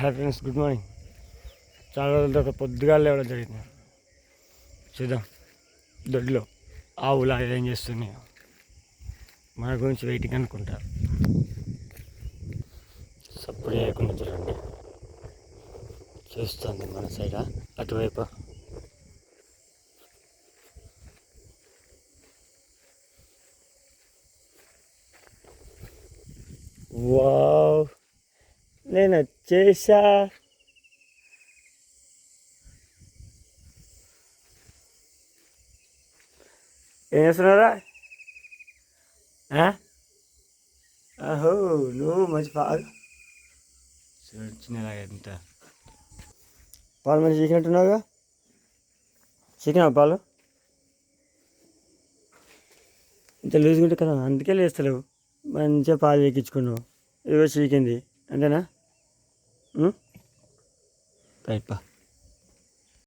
Hi friends, good morning. చాలా రోజుల తర్వాత పొద్దుగా లేవడం జరిగింది. చూద్దాం దొడ్లో ఆవులా ఏం చేస్తున్నాయో, మన గురించి వెయిటింగ్ అనుకుంటారు. సప్పుడు చేయకుండా చూడండి, చూస్తుంది మన సైడ్ అటువైపు. వావ్, నేను వచ్చేసా. ఏం చేస్తున్నారా? అహో, నువ్వు మంచి పాలు చిన్నలాగా ఎంత పాలు మంచి చీకినట్టున్నావుగా. చీకినా పాలు ఇంత లూజుకుంటే కదా, అందుకే లేస్తలేవు. మంచిగా పాలు చీకించుకున్నావు, ఇదిగో చీకింది అంతేనా? రైట్ పా.